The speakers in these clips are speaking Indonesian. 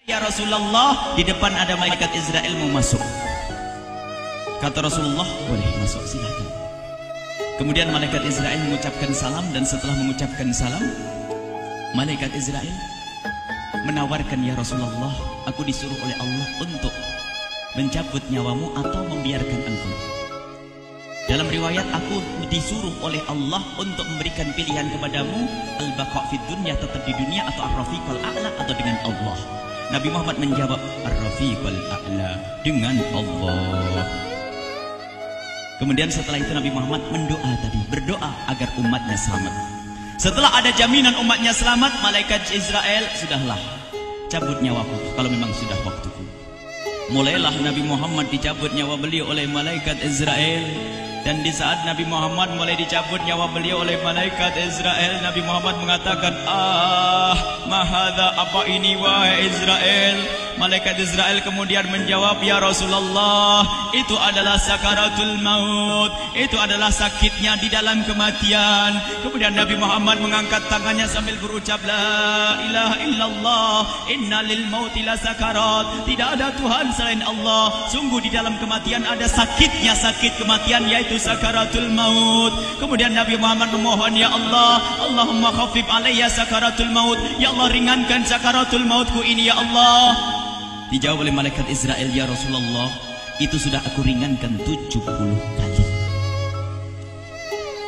Ya Rasulullah, di depan ada malaikat Israel mau masuk. Kata Rasulullah, boleh masuk, silakan. Kemudian malaikat Israel mengucapkan salam, dan setelah mengucapkan salam, malaikat Israel menawarkan, ya Rasulullah, aku disuruh oleh Allah untuk mencabut nyawamu atau membiarkan engkau. Dalam riwayat, aku disuruh oleh Allah untuk memberikan pilihan kepadamu, al-baqa' fid dunya, tetap di dunia, atau ar-rafiqal a'la, atau dengan Allah. Nabi Muhammad menjawab, ar-rafiqal a'la, dengan Allah. Kemudian setelah itu Nabi Muhammad berdoa agar umatnya selamat. Setelah ada jaminan umatnya selamat, malaikat Israel, sudahlah, cabut nyawaku kalau memang sudah waktuku. Mulailah Nabi Muhammad dicabut nyawa beliau oleh malaikat Israel. Dan di saat Nabi Muhammad mulai dicabut nyawa beliau oleh malaikat Israel, Nabi Muhammad mengatakan, mahadha, apa ini wahai Israel? Malaikat Israel kemudian menjawab, ya Rasulullah, itu adalah sakaratul maut, itu adalah sakitnya di dalam kematian. Kemudian Nabi Muhammad mengangkat tangannya sambil berucap, la ilaha illallah, inna lil mauti la sakarat, tidak ada Tuhan selain Allah, sungguh di dalam kematian ada sakitnya, sakit kematian, yaitu sakaratul maut. Kemudian Nabi Muhammad memohon, ya Allah, Allahumma khafif alayya sakaratul maut, ya Allah, ringankan sakaratul mautku ini, ya Allah. Dijawab oleh malaikat Israel, ya Rasulullah, itu sudah aku ringankan 70 kali.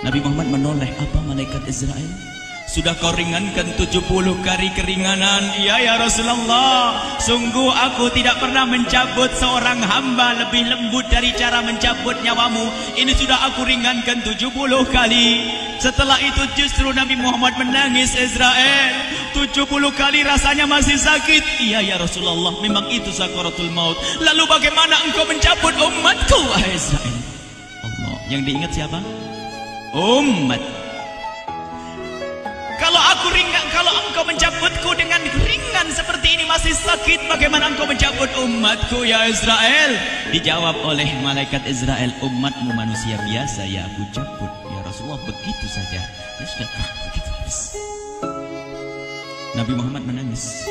Nabi Muhammad menoleh, apa malaikat Israel? Sudah kau ringankan 70 kali keringanan? Iya ya Rasulullah, sungguh aku tidak pernah mencabut seorang hamba lebih lembut dari cara mencabut nyawamu. Ini sudah aku ringankan 70 kali. Setelah itu justru Nabi Muhammad menangis, Israel, 70 kali rasanya masih sakit. Iya ya Rasulullah, memang itu sakaratul maut. Lalu bagaimana engkau mencabut umatku, wahai Israel? Allah, yang diingat siapa? Umat. Kalau engkau mencabutku dengan ringan seperti ini masih sakit, bagaimana engkau mencabut umatku, ya Israel? Dijawab oleh malaikat Israel, umatmu manusia biasa, ya aku cabut. Ya Rasulullah, begitu saja. Ya sudah, begitu habis. Nabi Muhammad menangis.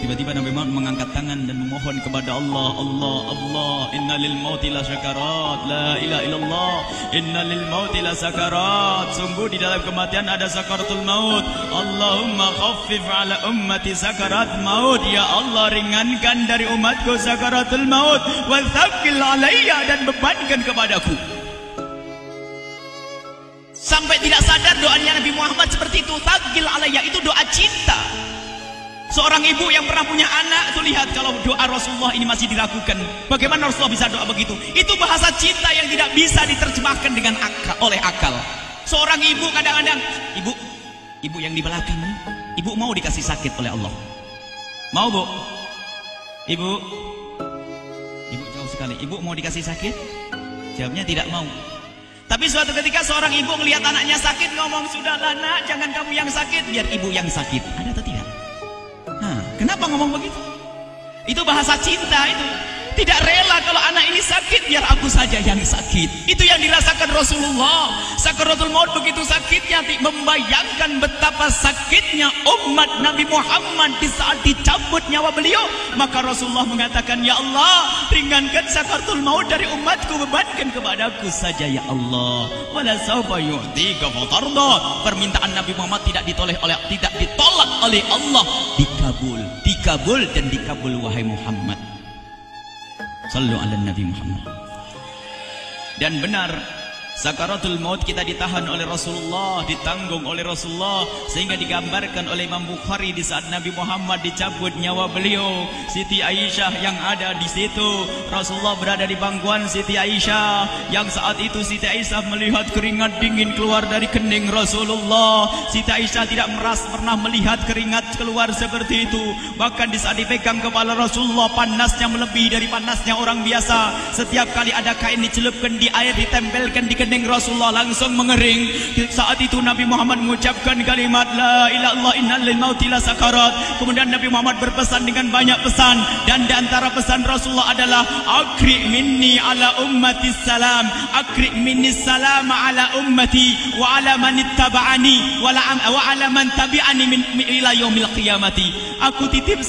Tiba-tiba Nabi Muhammad mengangkat tangan dan memohon kepada Allah, Allah, Allah, inna lil mauti la syakarat, la ilaha illallah, inna lil mauti la sakarat, sungguh di dalam kematian ada sakaratul maut. Allahumma khaffif ala ummati sakarat maut, ya Allah, ringankan dari umatku sakaratul maut, wa thaqqil alayya, dan bebankan kepadaku. Sampai tidak sadar doanya Nabi Muhammad seperti itu. Thaqqil alayya itu doa cinta. Seorang ibu yang pernah punya anak, tuh lihat kalau doa Rasulullah ini masih diragukan. Bagaimana Rasulullah bisa doa begitu? Itu bahasa cinta yang tidak bisa diterjemahkan dengan oleh akal. Seorang ibu kadang-kadang, ibu yang di belakang nih, ibu mau dikasih sakit oleh Allah? Mau, Bu? Ibu jauh sekali. Ibu mau dikasih sakit? Jawabnya tidak mau. Tapi suatu ketika seorang ibu melihat anaknya sakit, ngomong, sudahlah nak, jangan kamu yang sakit, biar ibu yang sakit. Ada atau tidak? Kenapa ngomong begitu? Itu bahasa cinta itu. Tidak rela kalau anak ini sakit, biar aku saja yang sakit. Itu yang dirasakan Rasulullah. Sakaratul maut begitu sakitnya, membayangkan betapa sakitnya umat Nabi Muhammad di saat dicabut nyawa beliau. Maka Rasulullah mengatakan, ya Allah, ringankan sakaratul maut dari umatku, bebankan kepadaku saja, ya Allah. Wala sawfa yu'tika fatarda. Permintaan Nabi Muhammad tidak ditolak oleh Allah, dikabul dan dikabul, wahai Muhammad. Sallu ala Nabi Muhammad. Dan benar, sakaratul maut kita ditahan oleh Rasulullah, ditanggung oleh Rasulullah, sehingga digambarkan oleh Imam Bukhari di saat Nabi Muhammad dicabut nyawa beliau, Siti Aisyah yang ada di situ. Rasulullah berada di pangkuan Siti Aisyah, yang saat itu Siti Aisyah melihat keringat dingin keluar dari kening Rasulullah. Siti Aisyah tidak pernah melihat keringat keluar seperti itu. Bahkan di saat dipegang kepala Rasulullah, panasnya melebihi dari panasnya orang biasa. Setiap kali ada kain dicelupkan di air, ditempelkan di kening kening Rasulullah langsung mengering. Saat itu Nabi Muhammad mengucapkan kalimat la ilaha illallah innal mauti lasakarat. Kemudian Nabi Muhammad berpesan dengan banyak pesan, dan di antara pesan Rasulullah adalah akri minni ala ummati salam, akri minni salam ala ummati wa ala man ittaba'ani wa ala man tabi'ani min ila yaumil qiyamati. Aku titip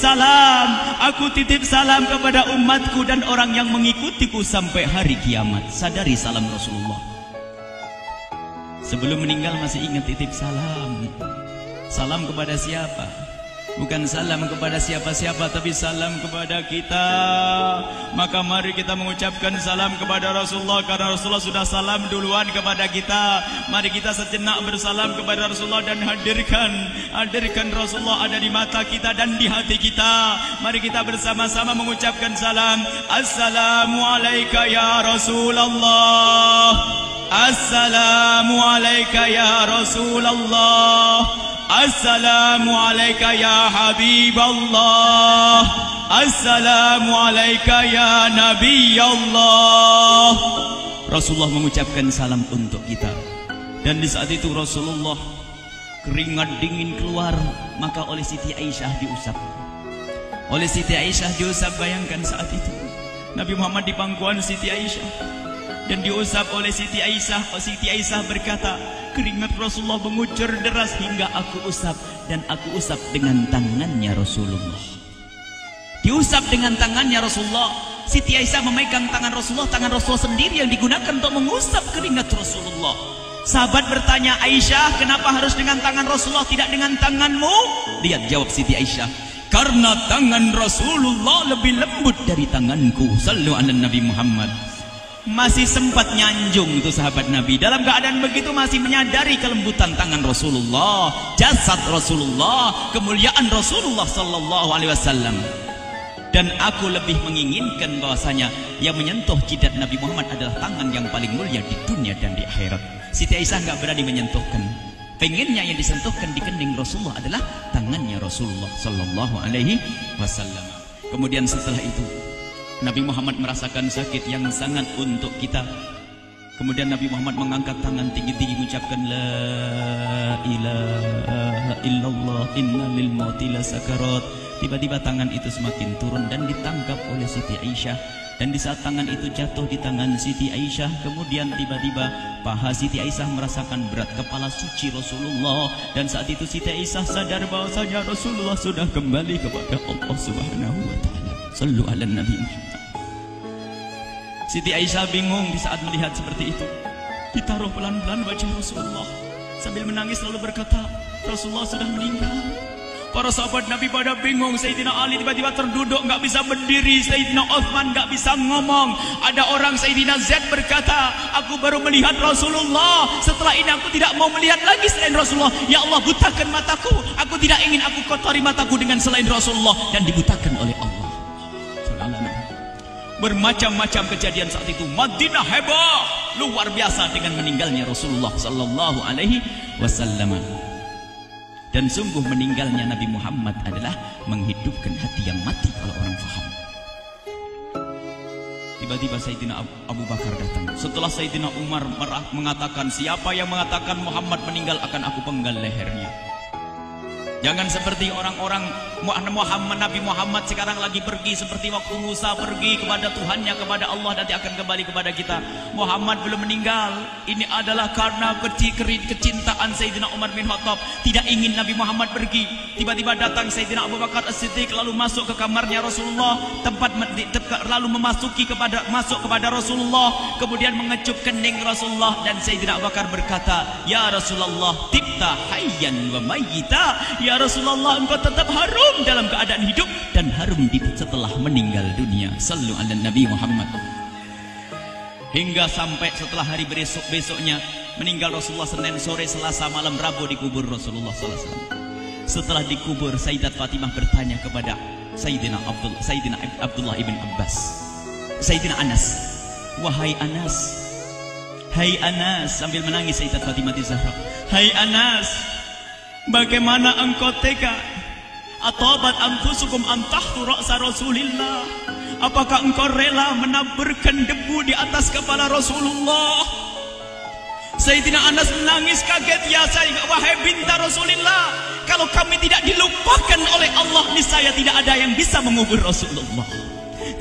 salam kepada umatku dan orang yang mengikutiku sampai hari kiamat. Sadari salam Rasulullah. Sebelum meninggal masih ingat titip salam. Salam kepada siapa? Bukan salam kepada siapa-siapa, tapi salam kepada kita. Maka mari kita mengucapkan salam kepada Rasulullah, karena Rasulullah sudah salam duluan kepada kita. Mari kita sejenak bersalam kepada Rasulullah dan hadirkan Rasulullah ada di mata kita dan di hati kita. Mari kita bersama-sama mengucapkan salam. Assalamualaikum ya Rasulullah. Assalamualaikum ya Rasulullah. Assalamualaikum ya Habiballah. Assalamualaikum ya Nabi Allah. Rasulullah mengucapkan salam untuk kita. Dan di saat itu Rasulullah keringat dingin keluar, maka oleh Siti Aisyah diusap. Oleh Siti Aisyah diusap, bayangkan saat itu Nabi Muhammad di pangkuan Siti Aisyah dan diusap oleh Siti Aisyah. Siti Aisyah berkata, keringat Rasulullah mengucur deras hingga aku usap, dan aku usap dengan tangannya Rasulullah. Diusap dengan tangannya Rasulullah. Siti Aisyah memegang tangan Rasulullah sendiri yang digunakan untuk mengusap keringat Rasulullah. Sahabat bertanya, Aisyah, kenapa harus dengan tangan Rasulullah tidak dengan tanganmu? Lihat jawab Siti Aisyah, karena tangan Rasulullah lebih lembut dari tanganku. Sallu ala Nabi Muhammad. Masih sempat nyanjung itu sahabat Nabi. Dalam keadaan begitu masih menyadari kelembutan tangan Rasulullah, jasad Rasulullah, kemuliaan Rasulullah sallallahu alaihi wasallam. Dan aku lebih menginginkan bahwasanya yang menyentuh jidat Nabi Muhammad adalah tangan yang paling mulia di dunia dan di akhirat. Siti Aisyah enggak berani menyentuhkan. Pengennya yang disentuhkan di kening Rasulullah adalah tangannya Rasulullah sallallahu alaihi wasallam. Kemudian setelah itu Nabi Muhammad merasakan sakit yang sangat untuk kita. Kemudian Nabi Muhammad mengangkat tangan tinggi-tinggi mengucapkan la ilaha illallah inna lil mauti lasakarat. Tiba-tiba tangan itu semakin turun dan ditangkap oleh Siti Aisyah. Dan di saat tangan itu jatuh di tangan Siti Aisyah, kemudian tiba-tiba paha Siti Aisyah merasakan berat kepala suci Rasulullah. Dan saat itu Siti Aisyah sadar bahwasanya Rasulullah sudah kembali kepada Allah Subhanahu wa taala. Sallu ala Nabi Muhammad. Siti Aisyah bingung di saat melihat seperti itu. Ditaruh pelan-pelan wajah Rasulullah sambil menangis lalu berkata, Rasulullah sudah meninggal. Para sahabat Nabi pada bingung. Sayyidina Ali tiba-tiba terduduk, nggak bisa berdiri. Sayyidina Uthman nggak bisa ngomong. Ada orang Sayyidina Zaid berkata, aku baru melihat Rasulullah. Setelah ini aku tidak mau melihat lagi selain Rasulullah. Ya Allah, butakan mataku. Aku tidak ingin aku kotori mataku dengan selain Rasulullah. Dan dibutakan oleh Allah. Bermacam-macam kejadian saat itu. Madinah heboh luar biasa dengan meninggalnya Rasulullah sallallahu alaihi wasallam. Dan sungguh meninggalnya Nabi Muhammad adalah menghidupkan hati yang mati kalau orang faham. Tiba-tiba Sayyidina Abu Bakar datang. Setelah Sayyidina Umar mengatakan, siapa yang mengatakan Muhammad meninggal akan aku penggal lehernya. Jangan seperti orang-orang Nabi Muhammad sekarang lagi pergi seperti waktu Musa pergi kepada Tuhannya, kepada Allah, nanti akan kembali kepada kita. Muhammad belum meninggal. Ini adalah karena kecintaan Sayyidina Umar bin Khattab, tidak ingin Nabi Muhammad pergi. Tiba-tiba datang Sayyidina Abu Bakar As-Siddiq lalu masuk ke kamarnya Rasulullah, lalu masuk kepada Rasulullah, kemudian mengecup kening Rasulullah. Dan Sayyidina Abu Bakar berkata, ya Rasulullah, tibta hayyan wa mayyita. Ya Rasulullah, engkau tetap harum dalam keadaan hidup dan harum setelah meninggal dunia. Sallu ala Nabi Muhammad. Hingga sampai setelah hari besoknya meninggal Rasulullah, Senin sore, Selasa malam, Rabu dikubur Rasulullah sallallahu alaihi wasallam. Setelah dikubur, Sayyidat Fatimah bertanya kepada Sayyidina Abdullah ibn Abbas, Sayyidina Anas, wahai Anas, hai Anas, sambil menangis Sayyidat Fatimah Zahra, hai Anas, bagaimana engkau tega? Atabat anfusukum an tahtu ra'sa Rasulillah. Apakah engkau rela menaburkan debu di atas kepala Rasulullah? Sayyidina Anas menangis kaget, ya wahai binta Rasulullah, kalau kami tidak dilupakan oleh Allah, niscaya tidak ada yang bisa mengubur Rasulullah.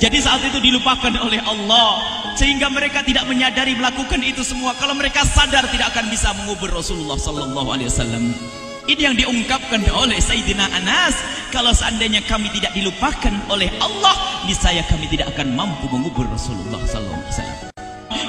Jadi saat itu dilupakan oleh Allah, sehingga mereka tidak menyadari melakukan itu semua. Kalau mereka sadar, tidak akan bisa mengubur Rasulullah sallallahu alaihi wasallam. Ini yang diungkapkan oleh Sayyidina Anas, kalau seandainya kami tidak dilupakan oleh Allah, niscaya kami tidak akan mampu mengubur Rasulullah sallallahu alaihi wasallam.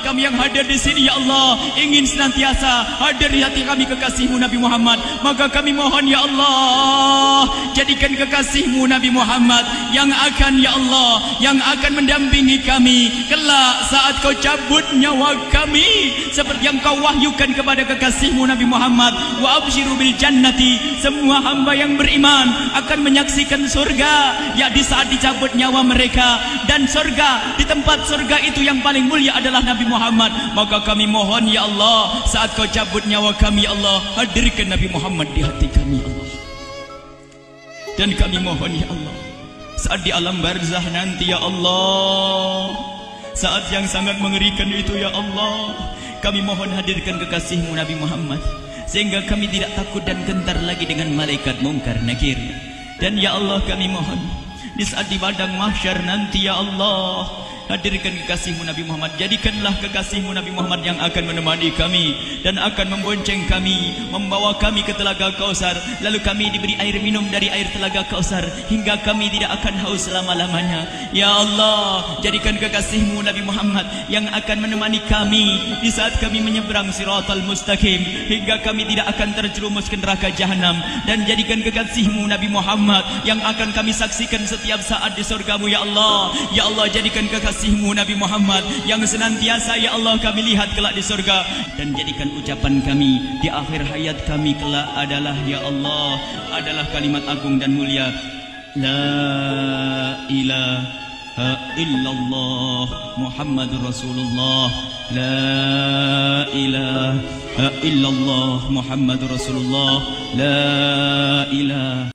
Kami yang hadir di sini, ya Allah, ingin senantiasa hadir di hati kami kekasih-Mu Nabi Muhammad. Maka kami mohon, ya Allah, jadikan kekasih-Mu Nabi Muhammad yang akan, ya Allah, yang akan mendampingi kami kelak saat Kau cabut nyawa kami, seperti yang Kau wahyukan kepada kekasih-Mu Nabi Muhammad. Wa abshiru bil jannati, semua hamba yang beriman akan menyaksikan surga, ya di saat dicabut nyawa mereka. Dan surga, di tempat surga itu yang paling mulia adalah Nabi Muhammad. Maka kami mohon, ya Allah, saat Kau cabut nyawa kami, ya Allah, hadirkan Nabi Muhammad di hati kami, ya Allah. Dan kami mohon, ya Allah, saat di alam barzah nanti, ya Allah, saat yang sangat mengerikan itu, ya Allah, kami mohon hadirkan kekasih-Mu Nabi Muhammad, sehingga kami tidak takut dan gentar lagi dengan malaikat mungkar nakir. Dan ya Allah, kami mohon di saat di padang mahsyar nanti, ya Allah, hadirkan kekasih-Mu Nabi Muhammad. Jadikanlah kekasih-Mu Nabi Muhammad yang akan menemani kami dan akan membonceng kami, membawa kami ke telaga Kausar. Lalu kami diberi air minum dari air telaga Kausar hingga kami tidak akan haus selama-lamanya. Ya Allah, jadikan kekasih-Mu Nabi Muhammad yang akan menemani kami di saat kami menyeberang Siratal Mustaqim hingga kami tidak akan terjerumus ke neraka Jahanam. Dan jadikan kekasih-Mu Nabi Muhammad yang akan kami saksikan setiap saat di surga-Mu, ya Allah. Ya Allah, jadikan kekasih-Mu Nabi Muhammad yang senantiasa, ya Allah, kami lihat kelak di surga. Dan jadikan ucapan kami di akhir hayat kami kelak adalah, ya Allah, adalah kalimat agung dan mulia, La ilaha illallah Muhammadur Rasulullah. La ilaha illallah Muhammadur Rasulullah. La ilaha